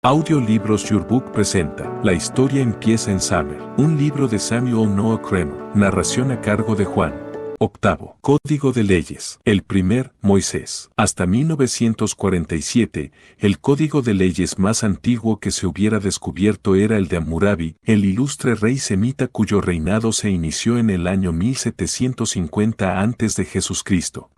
Audiolibros Your Book presenta La historia empieza en Summer, un libro de Samuel Noah Kramer, narración a cargo de Juan. Octavo. Código de Leyes. El primer, Moisés. Hasta 1947, el código de leyes más antiguo que se hubiera descubierto era el de Hammurabi, el ilustre rey semita cuyo reinado se inició en el año 1750 a.C.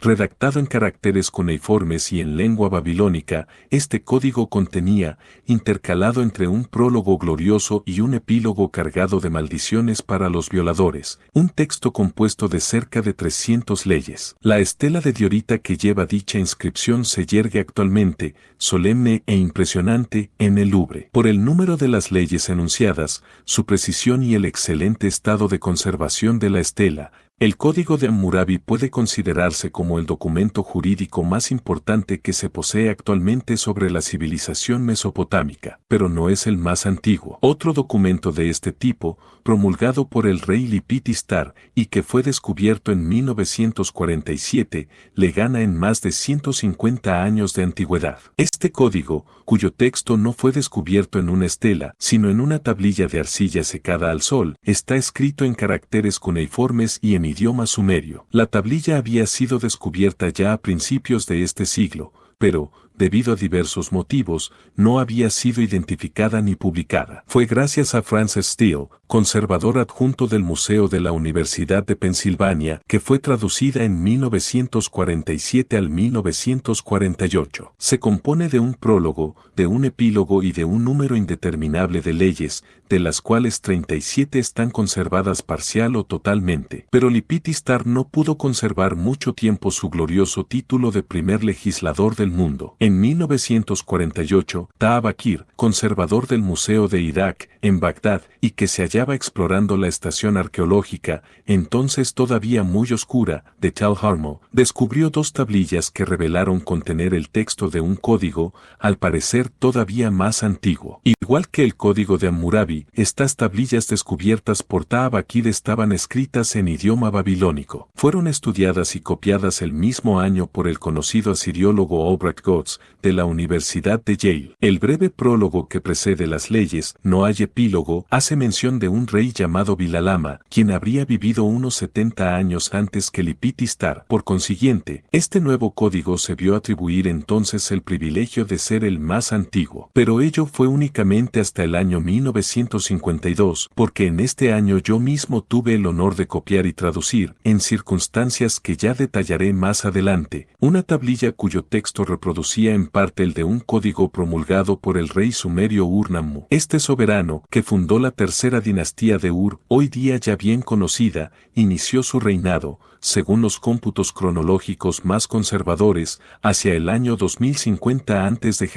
Redactado en caracteres cuneiformes y en lengua babilónica, este código contenía, intercalado entre un prólogo glorioso y un epílogo cargado de maldiciones para los violadores, un texto compuesto de cerca de 300 leyes. La estela de diorita que lleva dicha inscripción se yergue actualmente, solemne e impresionante, en el Louvre. Por el número de las leyes enunciadas, su precisión y el excelente estado de conservación de la estela, el Código de Hammurabi puede considerarse como el documento jurídico más importante que se posee actualmente sobre la civilización mesopotámica, pero no es el más antiguo. Otro documento de este tipo, promulgado por el rey Lipitistar y que fue descubierto en 1947, le gana en más de 150 años de antigüedad. Este código, cuyo texto no fue descubierto en una estela, sino en una tablilla de arcilla secada al sol, está escrito en caracteres cuneiformes y en idioma sumerio. La tablilla había sido descubierta ya a principios de este siglo, pero, debido a diversos motivos, no había sido identificada ni publicada. Fue gracias a Francis Steele, conservador adjunto del Museo de la Universidad de Pensilvania, que fue traducida en 1947 al 1948. Se compone de un prólogo, de un epílogo y de un número indeterminable de leyes, de las cuales 37 están conservadas parcial o totalmente. Pero Lipitistar no pudo conservar mucho tiempo su glorioso título de primer legislador del mundo. En 1948, Taha Bakir, conservador del Museo de Irak, en Bagdad, y que se hallaba explorando la estación arqueológica, entonces todavía muy oscura, de Tel Harmo, descubrió dos tablillas que revelaron contener el texto de un código, al parecer todavía más antiguo. Igual que el código de Hammurabi, estas tablillas descubiertas por Taha Bakir estaban escritas en idioma babilónico. Fueron estudiadas y copiadas el mismo año por el conocido asiriólogo Albrecht Gotz, de la Universidad de Yale. El breve prólogo que precede las leyes, no hay epílogo, hace mención de un rey llamado Bilalama, quien habría vivido unos 70 años antes que Lipitistar. Por consiguiente, este nuevo código se vio atribuir entonces el privilegio de ser el más antiguo. Pero ello fue únicamente hasta el año 1952, porque en este año yo mismo tuve el honor de copiar y traducir, en circunstancias que ya detallaré más adelante, una tablilla cuyo texto reproducía en parte el de un código promulgado por el rey sumerio Ur-Nammu. Este soberano, que fundó la tercera dinastía de Ur, hoy día ya bien conocida, inició su reinado, según los cómputos cronológicos más conservadores, hacia el año 2050 a.C.,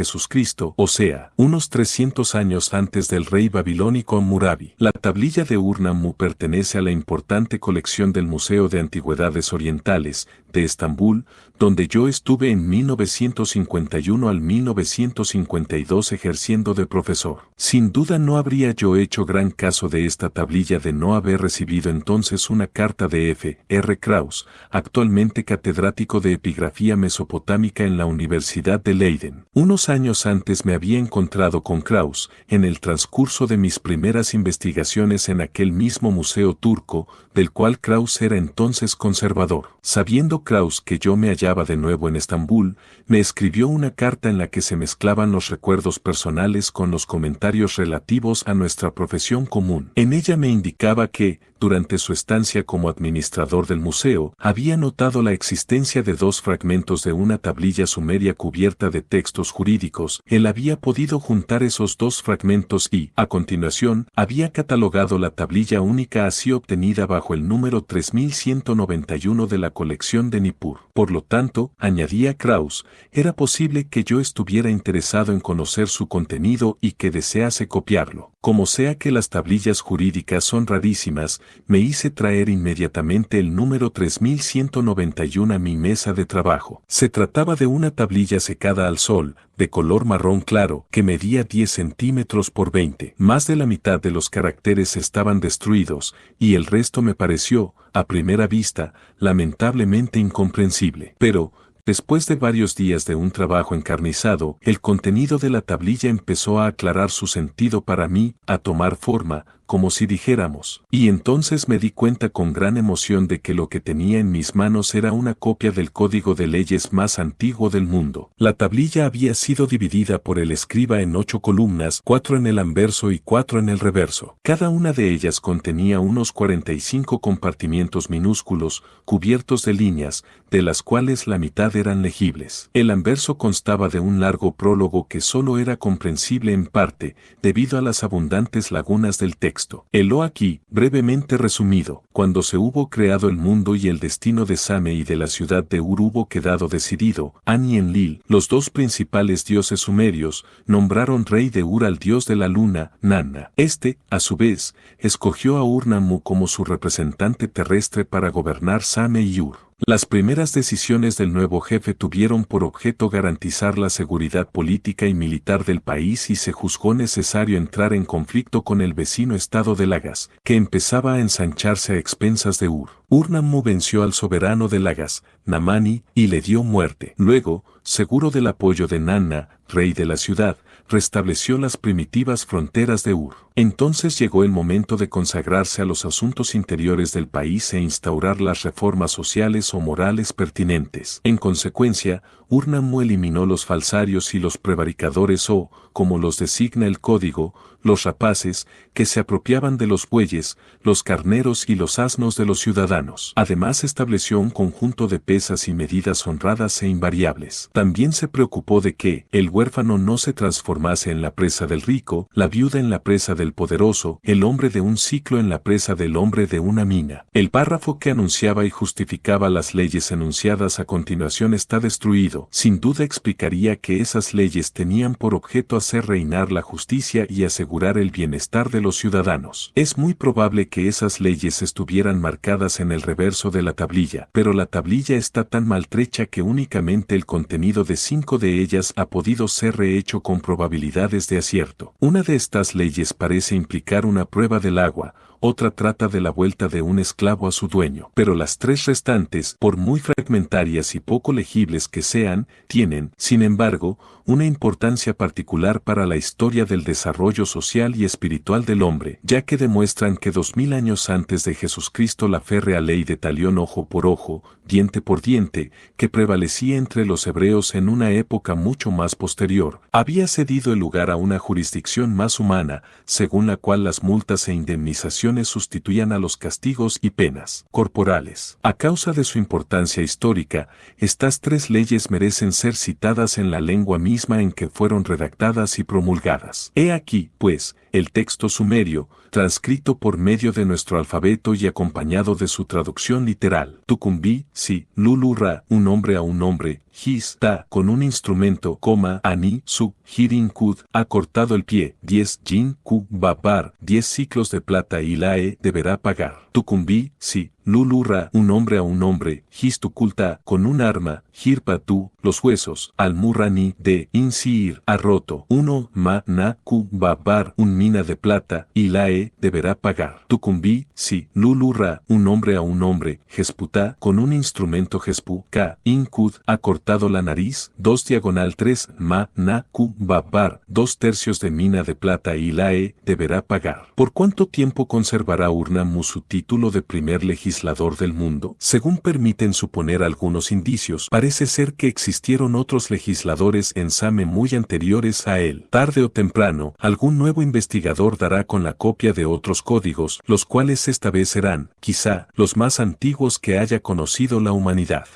o sea, unos 300 años antes del rey babilónico Hammurabi. La tablilla de Ur-Nammu pertenece a la importante colección del Museo de Antigüedades Orientales, de Estambul, donde yo estuve en 1951 al 1952 ejerciendo de profesor. Sin duda no habría yo hecho gran caso de esta tablilla de no haber recibido entonces una carta de F. R. Krauss, actualmente catedrático de epigrafía mesopotámica en la Universidad de Leiden. Unos años antes me había encontrado con Krauss, en el transcurso de mis primeras investigaciones en aquel mismo museo turco, del cual Krauss era entonces conservador. Sabiendo Krauss que yo me hallaba de nuevo en Estambul, me escribió una carta en la que se mezclaban los recuerdos personales con los comentarios relativos a nuestra profesión común. En ella me indicaba que, durante su estancia como administrador del museo, había notado la existencia de dos fragmentos de una tablilla sumeria cubierta de textos jurídicos. Él había podido juntar esos dos fragmentos y, a continuación, había catalogado la tablilla única así obtenida bajo el número 3191 de la colección de Nippur. Por lo tanto, añadía Krauss, era posible que yo estuviera interesado en conocer su contenido y que desease copiarlo. Como sea que las tablillas jurídicas son rarísimas, me hice traer inmediatamente el número 3191 a mi mesa de trabajo. Se trataba de una tablilla secada al sol, de color marrón claro, que medía 10 centímetros por 20. Más de la mitad de los caracteres estaban destruidos, y el resto me pareció, a primera vista, lamentablemente incomprensible. Pero, Después de varios días de un trabajo encarnizado, el contenido de la tablilla empezó a aclarar su sentido para mí, a tomar forma, como si dijéramos. Y entonces me di cuenta con gran emoción de que lo que tenía en mis manos era una copia del código de leyes más antiguo del mundo. La tablilla había sido dividida por el escriba en 8 columnas, 4 en el anverso y 4 en el reverso. Cada una de ellas contenía unos 45 compartimientos minúsculos, cubiertos de líneas, de las cuales la mitad eran legibles. El anverso constaba de un largo prólogo que solo era comprensible en parte, debido a las abundantes lagunas del texto. Helo aquí, brevemente resumido: cuando se hubo creado el mundo y el destino de Same y de la ciudad de Ur hubo quedado decidido, An y Enlil, los dos principales dioses sumerios, nombraron rey de Ur al dios de la luna, Nanna. Este, a su vez, escogió a Ur-Nammu como su representante terrestre para gobernar Same y Ur. Las primeras decisiones del nuevo jefe tuvieron por objeto garantizar la seguridad política y militar del país y se juzgó necesario entrar en conflicto con el vecino estado de Lagas, que empezaba a ensancharse a expensas de Ur. Ur-Nammu venció al soberano de Lagas, Namani, y le dio muerte. Luego, seguro del apoyo de Nanna, rey de la ciudad, restableció las primitivas fronteras de Ur. Entonces llegó el momento de consagrarse a los asuntos interiores del país e instaurar las reformas sociales o morales pertinentes. En consecuencia, Ur-Nammu eliminó los falsarios y los prevaricadores o, como los designa el código, los rapaces, que se apropiaban de los bueyes, los carneros y los asnos de los ciudadanos. Además estableció un conjunto de pesas y medidas honradas e invariables. También se preocupó de que el huérfano no se transformase en la presa del rico, la viuda en la presa del poderoso, el hombre de un ciclo en la presa del hombre de una mina. El párrafo que anunciaba y justificaba las leyes enunciadas a continuación está destruido. Sin duda explicaría que esas leyes tenían por objeto hacer reinar la justicia y asegurar el bienestar de los ciudadanos. Es muy probable que esas leyes estuvieran marcadas en el reverso de la tablilla, pero la tablilla está tan maltrecha que únicamente el contenido de 5 de ellas ha podido ser rehecho con probabilidades de acierto. Una de estas leyes parece implicar una prueba del agua, otra trata de la vuelta de un esclavo a su dueño, pero las 3 restantes, por muy fragmentarias y poco legibles que sean, tienen, sin embargo, una importancia particular para la historia del desarrollo social y espiritual del hombre, ya que demuestran que 2000 años antes de Jesucristo la férrea ley de talión ojo por ojo, diente por diente, que prevalecía entre los hebreos en una época mucho más posterior, había cedido el lugar a una jurisdicción más humana, según la cual las multas e indemnizaciones sustituían a los castigos y penas corporales. A causa de su importancia histórica, estas 3 leyes merecen ser citadas en la lengua misma en que fueron redactadas y promulgadas. He aquí, pues, el texto sumerio, transcrito por medio de nuestro alfabeto y acompañado de su traducción literal. Tukumbi, si, Lulu-Ra, un hombre a un hombre, His, Ta, con un instrumento, Ani, Su, Hirin Kud, ha cortado el pie, 10 Jin, Ku, Babar, 10 ciclos de plata y Lae deberá pagar. Tukumbi, si, Lulu-Ra, un hombre a un hombre, His Tukulta, con un arma, Hirpatu, los huesos, Al-Murrani, de Insir, ha roto. 1 Ma, Na, Ku, Babar, un mina de plata, y Lae deberá pagar. Tukumbi, si, Lulu-Ra, un hombre a un hombre, Jesputa, con un instrumento Jespu, Ka, Inkud, ha cortado la nariz, 2 diagonal 3 Ma, Na, Ku, Babar, 2/3 de mina de plata y Lae deberá pagar. ¿Por cuánto tiempo conservará Ur-Nammu su título de primer legislador del mundo? Según permiten suponer algunos indicios, parece ser que existieron otros legisladores en Same muy anteriores a él. Tarde o temprano, algún nuevo investigador dará con la copia de otros códigos, los cuales esta vez serán, quizá, los más antiguos que haya conocido la humanidad.